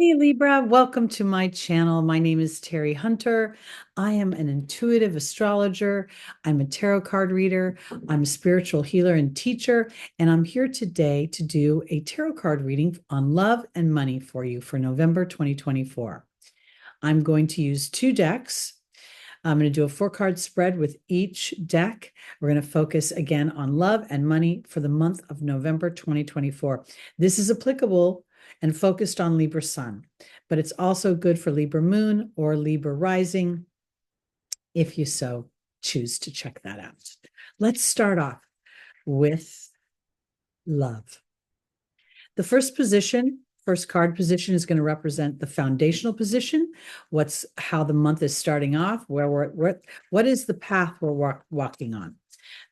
Hey Libra, welcome to my channel. My name is Teri Hunter. I am an intuitive astrologer. I'm a tarot card reader. I'm a spiritual healer and teacher. And I'm here today to do a tarot card reading on love and money for you for November 2024. I'm going to use two decks. I'm going to do a four-card spread with each deck. We're going to focus again on love and money for the month of November 2024. This is applicable and focused on Libra Sun, but it's also good for Libra Moon or Libra Rising if you so choose to check that out. Let's start off with love. The first card position is going to represent the foundational position. How the month is starting off, what is the path we're walking on.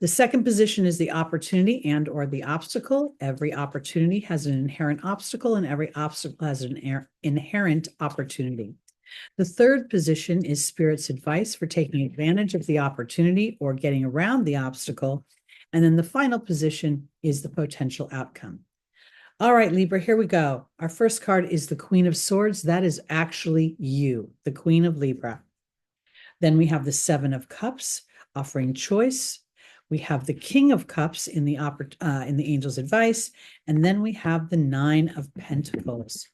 The second position is the opportunity and or the obstacle. Every opportunity has an inherent obstacle and every obstacle has an inherent opportunity. The third position is Spirit's advice for taking advantage of the opportunity or getting around the obstacle. And then the final position is the potential outcome. All right, Libra, here we go. Our first card is the Queen of Swords. That is actually you, the Queen of Libra. Then we have the Seven of Cups, offering choice. We have the King of Cups in the Angel's Advice, and then we have the Nine of Pentacles.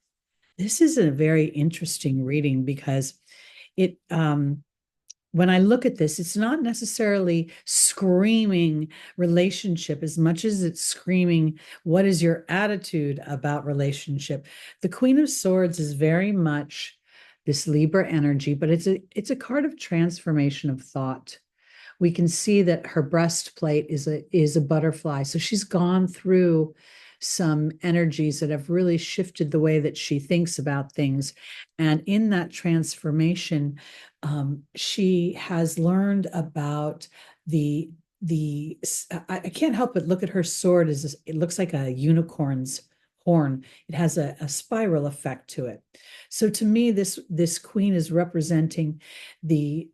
This is a very interesting reading because it when I look at this, it's not necessarily screaming relationship as much as it's screaming, what is your attitude about relationship? The Queen of Swords is very much this Libra energy, but it's a card of transformation of thought. We can see that her breastplate is a butterfly. So she's gone through some energies that have really shifted the way that she thinks about things. And in that transformation, she has learned about I can't help but look at her sword as it looks like a unicorn's horn. It has a spiral effect to it. So to me, this queen is representing the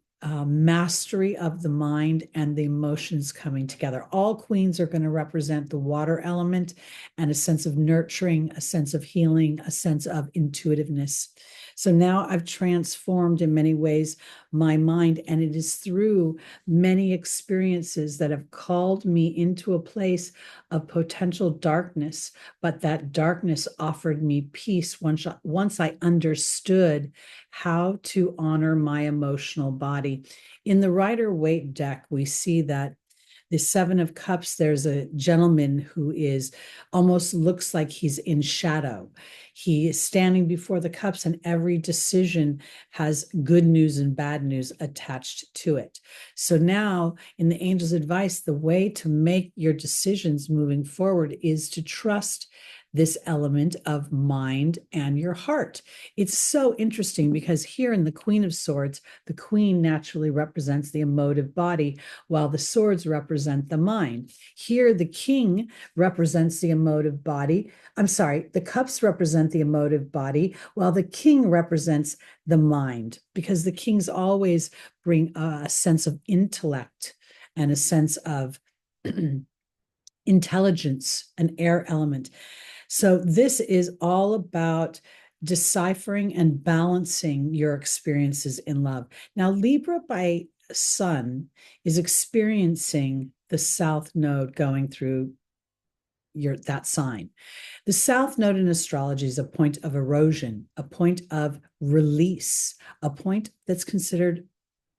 mastery of the mind and the emotions coming together. All queens are going to represent the water element and a sense of nurturing, a sense of healing, a sense of intuitiveness. So now I've transformed in many ways my mind, and it is through many experiences that have called me into a place of potential darkness, but that darkness offered me peace once I understood how to honor my emotional body. In the Rider-Waite deck, we see that the Seven of Cups, there's a gentleman who almost looks like he's in shadow. He is standing before the cups, and every decision has good news and bad news attached to it. So now, in the Angel's Advice, the way to make your decisions moving forward is to trust this element of mind and your heart. It's so interesting because here in the Queen of Swords, the queen naturally represents the emotive body, while the swords represent the mind. Here, the king represents the emotive body. I'm sorry, the cups represent the emotive body, while the king represents the mind, because the kings always bring a sense of intellect and a sense of intelligence, an air element. So this is all about deciphering and balancing your experiences in love. Now, Libra by Sun is experiencing the South Node going through that sign. The South Node in astrology is a point of erosion, a point of release, a point that's considered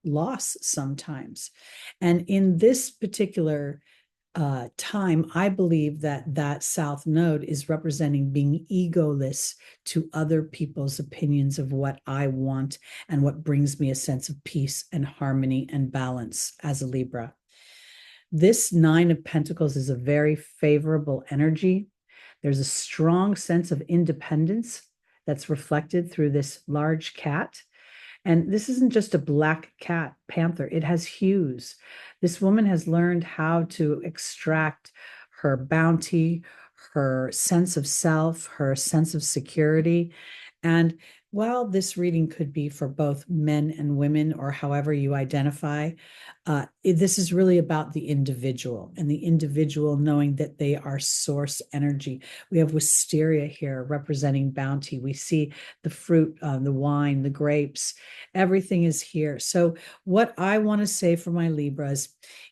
loss sometimes. And in this particular time, I believe that South Node is representing being egoless to other people's opinions of what I want and what brings me a sense of peace and harmony and balance as a Libra. This Nine of Pentacles is a very favorable energy. There's a strong sense of independence that's reflected through this large cat. And this isn't just a black cat panther, it has hues. This woman has learned how to extract her bounty, her sense of self, her sense of security. And while this reading could be for both men and women, or however you identify, This is really about the individual and the individual knowing that they are source energy. We have wisteria here representing bounty. We see the fruit, the wine, the grapes, everything is here. So what I want to say for my Libras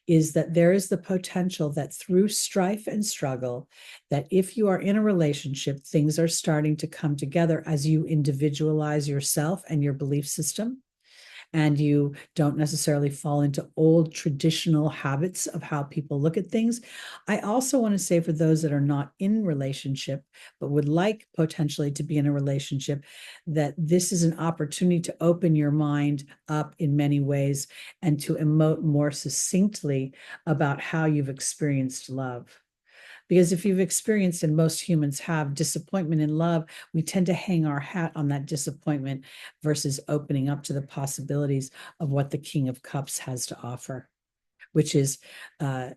is that there is the potential that through strife and struggle, that if you are in a relationship, things are starting to come together as you individualize yourself and your belief system, and you don't necessarily fall into old traditional habits of how people look at things. I also want to say for those that are not in relationship, but would like potentially to be in a relationship, that this is an opportunity to open your mind up in many ways and to emote more succinctly about how you've experienced love. Because if you've experienced, and most humans have, disappointment in love, we tend to hang our hat on that disappointment versus opening up to the possibilities of what the King of Cups has to offer, which is a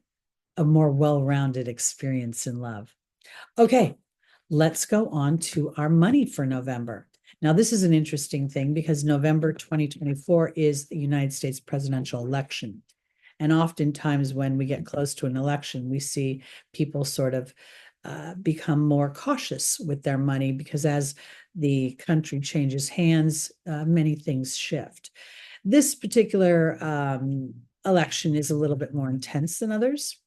more well-rounded experience in love. Okay, let's go on to our money for November. Now, this is an interesting thing because November 2024 is the United States presidential election. And oftentimes when we get close to an election, we see people sort of become more cautious with their money because as the country changes hands, many things shift. This particular election is a little bit more intense than others.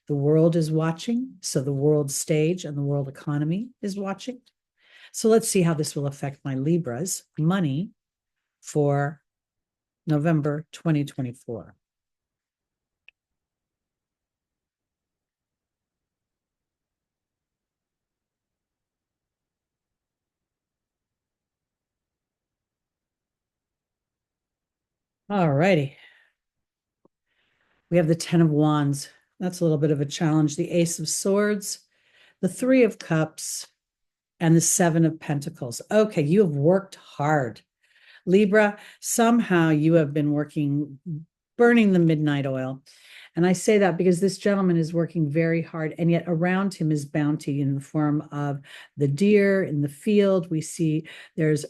The world is watching, so the world stage and the world economy is watching. So let's see how this will affect my Libra's money for November 2024. All righty. We have the 10 of Wands. That's a little bit of a challenge. The Ace of Swords, the Three of Cups, and the Seven of Pentacles. Okay, you have worked hard. Libra, somehow you have been working, burning the midnight oil. And I say that because this gentleman is working very hard, and yet around him is bounty in the form of the deer in the field. We see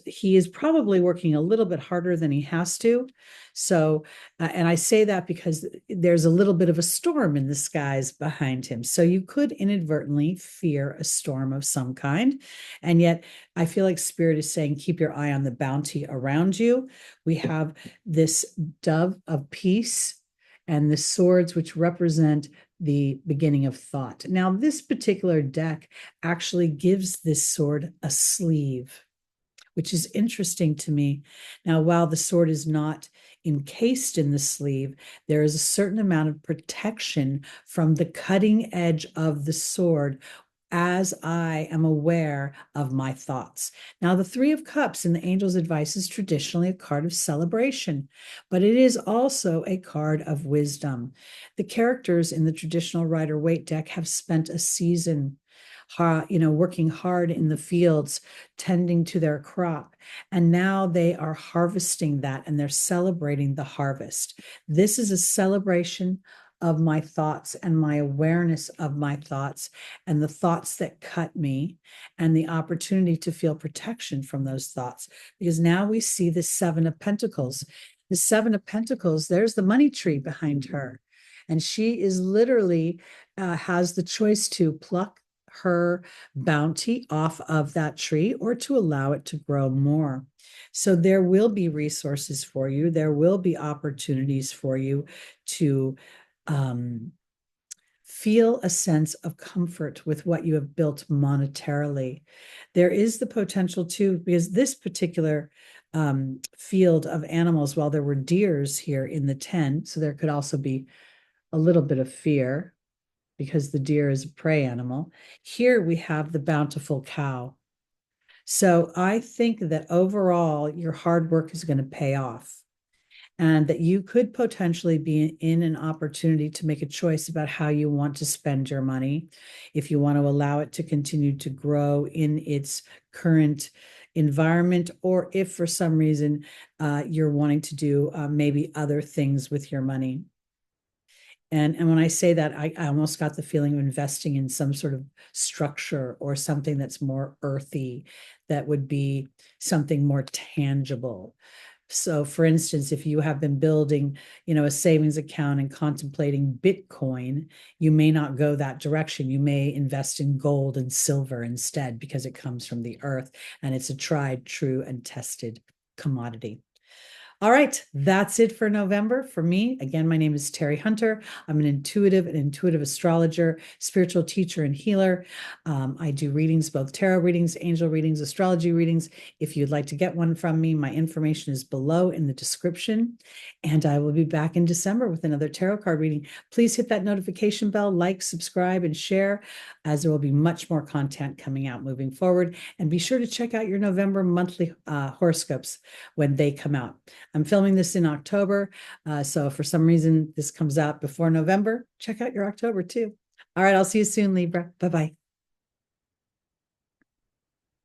he is probably working a little bit harder than he has to. So, and I say that because there's a little bit of a storm in the skies behind him. So you could inadvertently fear a storm of some kind. And yet I feel like Spirit is saying, keep your eye on the bounty around you. We have this dove of peace and the swords, which represent the beginning of thought. Now, this particular deck actually gives this sword a sleeve, which is interesting to me. Now, while the sword is not encased in the sleeve, there is a certain amount of protection from the cutting edge of the sword as I am aware of my thoughts. Now, the Three of Cups in the Angel's Advice is traditionally a card of celebration, but it is also a card of wisdom. The characters in the traditional Rider-Waite deck have spent a season working hard in the fields, tending to their crop. And now they are harvesting that and they're celebrating the harvest. This is a celebration of my thoughts and my awareness of my thoughts and the thoughts that cut me and the opportunity to feel protection from those thoughts. Because now we see the Seven of Pentacles. The Seven of Pentacles, there's the money tree behind her. And she is literally has the choice to pluck her bounty off of that tree or to allow it to grow more. So there will be resources for you. There will be opportunities for you to feel a sense of comfort with what you have built monetarily. There is the potential too, because this particular field of animals, while there were deers here in the 10, so there could also be a little bit of fear because the deer is a prey animal. Here we have the bountiful cow. So I think that overall your hard work is going to pay off and that you could potentially be in an opportunity to make a choice about how you want to spend your money, if you want to allow it to continue to grow in its current environment, or if for some reason you're wanting to do maybe other things with your money. And when I say that, I almost got the feeling of investing in some sort of structure or something that's more earthy, that would be something more tangible. So, for instance, if you have been building, a savings account and contemplating Bitcoin, you may not go that direction. You may invest in gold and silver instead because it comes from the earth and it's a tried, true, and tested commodity. All right, that's it for November for me. Again, my name is Teri Hunter. I'm an intuitive astrologer, spiritual teacher, and healer. I do readings, both tarot readings, angel readings, astrology readings. If you'd like to get one from me, my information is below in the description. And I will be back in December with another tarot card reading. Please hit that notification bell, like, subscribe, and share, as there will be much more content coming out moving forward. And be sure to check out your November monthly horoscopes when they come out. I'm filming this in October. So if for some reason this comes out before November, check out your October too. All right, I'll see you soon, Libra. Bye-bye.